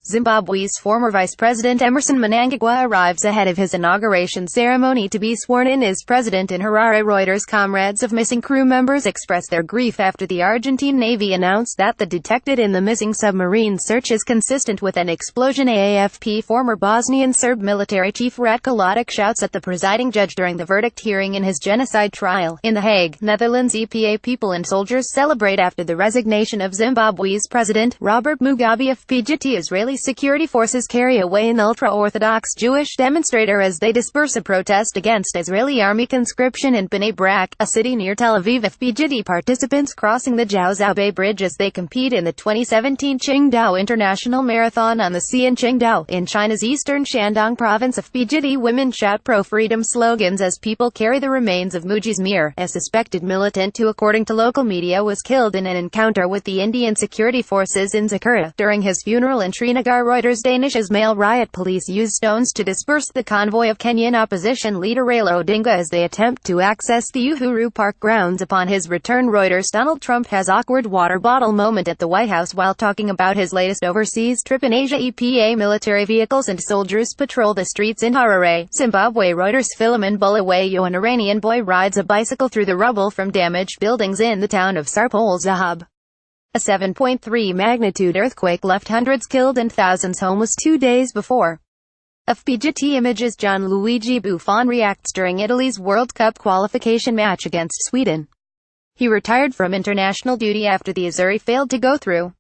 Zimbabwe's former Vice President Emmerson Mnangagwa arrives ahead of his inauguration ceremony to be sworn in as president in Harare. Reuters comrades of missing crew members expressed their grief after the Argentine Navy announced that the detected in the missing submarine search is consistent with an explosion. AFP former Bosnian Serb military chief Ratko Mladic shouts at the presiding judge during the verdict hearing in his genocide trial. In The Hague, Netherlands, EPA People and soldiers celebrate after the resignation of Zimbabwe's President Robert Mugabe. FPGT Israeli security forces carry away an ultra-Orthodox Jewish demonstrator as they disperse a protest against Israeli army conscription in Bnei Brak, a city near Tel Aviv. FPGT participants crossing the Jiaozhou Bay Bridge as they compete in the 2017 Qingdao International Marathon on the sea in Qingdao, in China's eastern Shandong province. FPGT women shout pro-freedom slogans as people carry the remains of Mujiz Mir, a suspected militant who, according to local media, was killed in an encounter with the Indian security forces in Zakura. During his funeral in Srinagar, Reuters Danish Ismail riot police used stones to disperse the convoy of Kenyan opposition leader Raila Odinga as they attempt to access the Uhuru Park grounds upon his return. Reuters Donald Trump has awkward water bottle moment at the White House while talking about his latest overseas trip in Asia. EPA military vehicles and soldiers patrol the streets in Harare, Zimbabwe. Reuters Philemon Bulawayo, an Iranian boy, rides a bicycle through the rubble from damaged buildings in the town of Sarpol Zahab. A 7.3 magnitude earthquake left hundreds killed and thousands homeless 2 days before. FPGT images. Gianluigi Buffon reacts during Italy's World Cup qualification match against Sweden. He retired from international duty after the Azzurri failed to go through.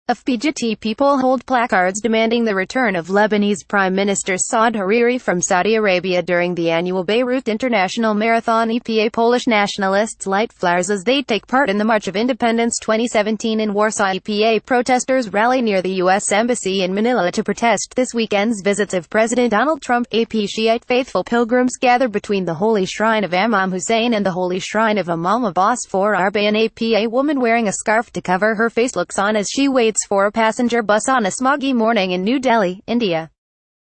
FPGT people hold placards demanding the return of Lebanese Prime Minister Saad Hariri from Saudi Arabia during the annual Beirut International Marathon. EPA Polish nationalists light flares as they take part in the March of Independence 2017 in Warsaw. EPA protesters rally near the U.S. Embassy in Manila to protest this weekend's visits of President Donald Trump. AP Shiite faithful pilgrims gather between the Holy Shrine of Imam Hussein and the Holy Shrine of Imam Abbas for Arba. An APA woman wearing a scarf to cover her face looks on as she waits for a passenger bus on a smoggy morning in New Delhi, India.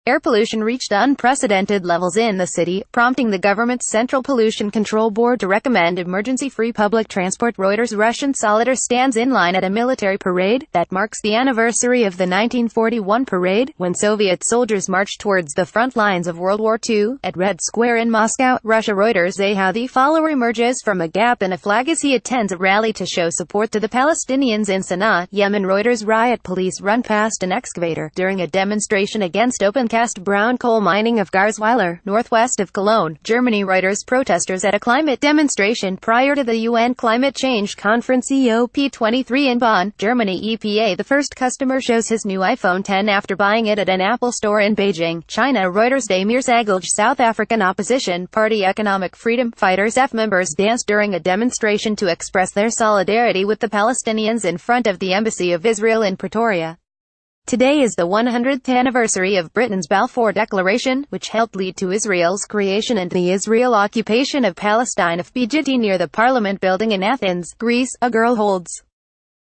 Air pollution reached unprecedented levels in the city, prompting the government's Central Pollution Control Board to recommend emergency-free public transport. Reuters Russian soldier stands in line at a military parade that marks the anniversary of the 1941 parade, when Soviet soldiers marched towards the front lines of World War II, at Red Square in Moscow, Russia. Reuters the follower emerges from a gap in a flag as he attends a rally to show support to the Palestinians in Sana'a, Yemen. Reuters riot police run past an excavator during a demonstration against open-cast brown coal mining of Garzweiler, northwest of Cologne, Germany. Reuters protesters at a climate demonstration prior to the UN Climate Change Conference COP23 in Bonn, Germany. EPA the first customer shows his new iPhone 10 after buying it at an Apple store in Beijing, China. Reuters Damir Sagalj, South African opposition party Economic Freedom Fighters F members danced during a demonstration to express their solidarity with the Palestinians in front of the Embassy of Israel in Pretoria. Today is the 100th anniversary of Britain's Balfour Declaration, which helped lead to Israel's creation and the Israel occupation of Palestine. FPGT near the Parliament building in Athens, Greece, a girl holds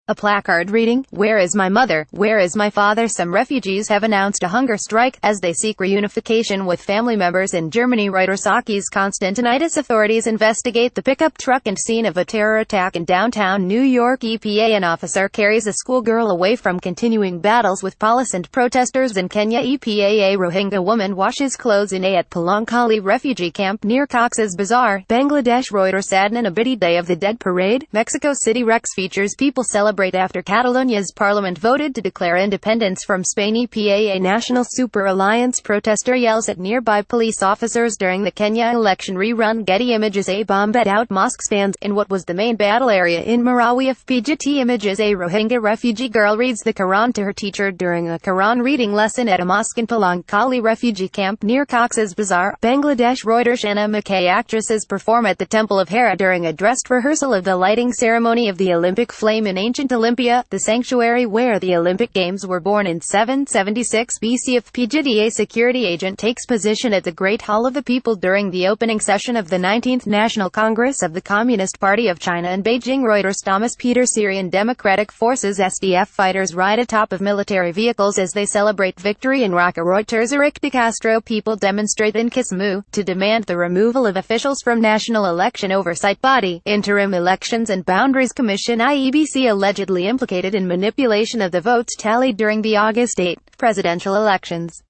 a placard reading, "Where is my mother? Where is my father?" Some refugees have announced a hunger strike as they seek reunification with family members in Germany. Reuters Sakis Constantinitis authorities investigate the pickup truck and scene of a terror attack in downtown New York. EPA an officer carries a schoolgirl away from continuing battles with police and protesters in Kenya. EPA a Rohingya woman washes clothes in at Palankali refugee camp near Cox's Bazar, Bangladesh. Reuters Adnan Abidi Day of the Dead parade, Mexico City. Rex features people celebrate after Catalonia's parliament voted to declare independence from Spain. EPA a National Super Alliance protester yells at nearby police officers during the Kenya election rerun. Getty images. A bomb at out mosque stands in what was the main battle area in Marawi. FPGT images. A Rohingya refugee girl reads the Quran to her teacher during a Quran reading lesson at a mosque in Palankali refugee camp near Cox's Bazar, Bangladesh. Reuters Anna McKay actresses perform at the Temple of Hera during a dress rehearsal of the lighting ceremony of the Olympic flame in ancient Olympia, the sanctuary where the Olympic Games were born in 776 BC. FPGT a security agent takes position at the Great Hall of the People during the opening session of the 19th National Congress of the Communist Party of China in Beijing. Reuters Thomas Peter Syrian Democratic Forces SDF fighters ride atop of military vehicles as they celebrate victory in Raqqa. Reuters Eric de Castro people demonstrate in Kisumu to demand the removal of officials from National Election Oversight Body, Interim Elections and Boundaries Commission. IEBC allegedly implicated in manipulation of the votes tallied during the August 8 presidential elections.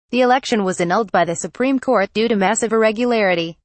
The election was annulled by the Supreme Court due to massive irregularity.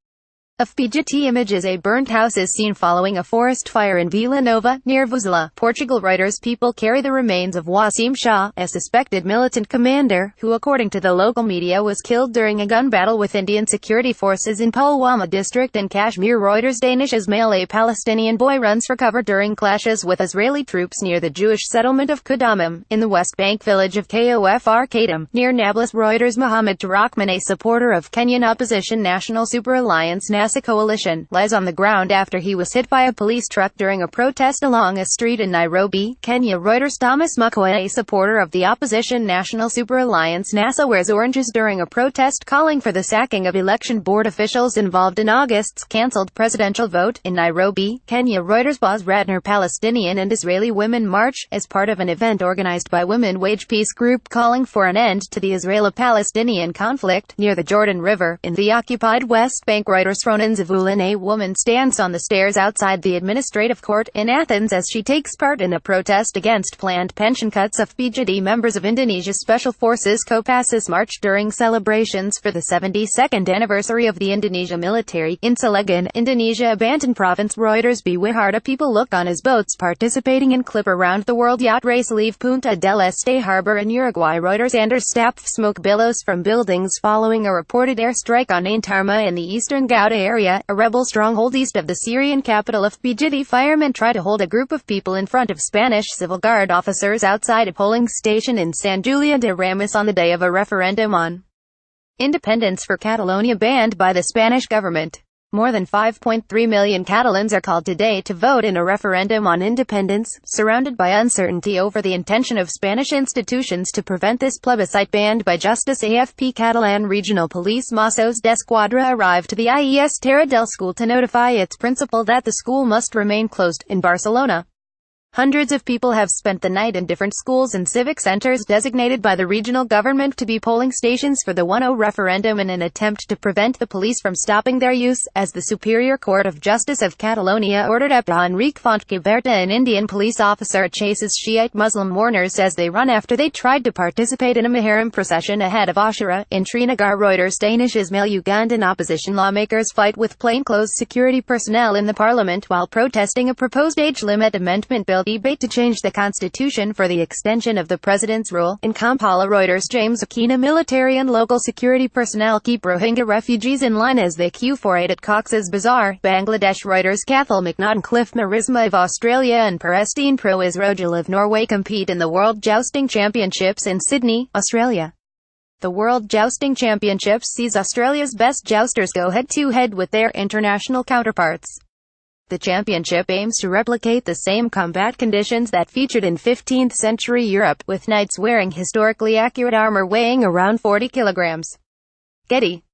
FPGT images: a burnt house is seen following a forest fire in Vila Nova, near Vozela, Portugal. Reuters people carry the remains of Wasim Shah, a suspected militant commander, who according to the local media was killed during a gun battle with Indian security forces in Pulwama district in Kashmir. Reuters Danish Ismail, a Palestinian boy, runs for cover during clashes with Israeli troops near the Jewish settlement of Qadamim, in the West Bank village of Kofr Kadam, near Nablus. Reuters Mohammad Rahman, a supporter of Kenyan opposition National Super Alliance NASA coalition, lies on the ground after he was hit by a police truck during a protest along a street in Nairobi, Kenya. Reuters Thomas Mukwege, a supporter of the opposition National Super Alliance NASA, wears oranges during a protest calling for the sacking of election board officials involved in August's cancelled presidential vote in Nairobi, Kenya. Reuters Boz Ratner, Palestinian and Israeli women march, as part of an event organized by Women Wage Peace Group calling for an end to the Israeli-Palestinian conflict, near the Jordan River, in the occupied West Bank. Reuters Ronan Zavulin, a woman stands on the stairs outside the administrative court in Athens as she takes part in a protest against planned pension cuts. FPGD members of Indonesia's Special Forces Kopassus march during celebrations for the 72nd anniversary of the Indonesia military in Cilegon, Indonesia, Banten province. Reuters Biwarta people look on as boats participating in Clipper round the world yacht race leave Punta del Este harbor in Uruguay. Reuters Anders staff smoke billows from buildings following a reported airstrike on Ain Tarma in the eastern Ghouta area, a rebel stronghold east of the Syrian capital. FPGD firemen try to hold a group of people in front of Spanish civil guard officers outside a polling station in San Julián de Ramis on the day of a referendum on independence for Catalonia banned by the Spanish government. More than 5.3 million Catalans are called today to vote in a referendum on independence, surrounded by uncertainty over the intention of Spanish institutions to prevent this plebiscite banned by justice. AFP Catalan Regional Police Mossos d'Esquadra arrived to the IES Terra del School to notify its principal that the school must remain closed, in Barcelona. Hundreds of people have spent the night in different schools and civic centers designated by the regional government to be polling stations for the 1-0 referendum in an attempt to prevent the police from stopping their use, as the Superior Court of Justice of Catalonia ordered. EPA Enrique Fontcaberta, an Indian police officer, chases Shiite Muslim mourners as they run after they tried to participate in a Muharram procession ahead of Ashura, in Srinagar. Reuters Danish Ismail, Ugandan opposition lawmakers fight with plainclothes security personnel in the parliament while protesting a proposed age limit amendment bill. Debate to change the constitution for the extension of the president's rule in Kampala. Reuters James Akina, military and local security personnel keep Rohingya refugees in line as they queue for aid at Cox's Bazar, Bangladesh. Reuters Cathal McNaughton, Cliff Marisma of Australia and Perestine Pro Israel of Norway compete in the World Jousting Championships in Sydney, Australia. The World Jousting Championships sees Australia's best jousters go head-to-head with their international counterparts. The championship aims to replicate the same combat conditions that featured in 15th-century Europe, with knights wearing historically accurate armor weighing around 40 kilograms. Getty.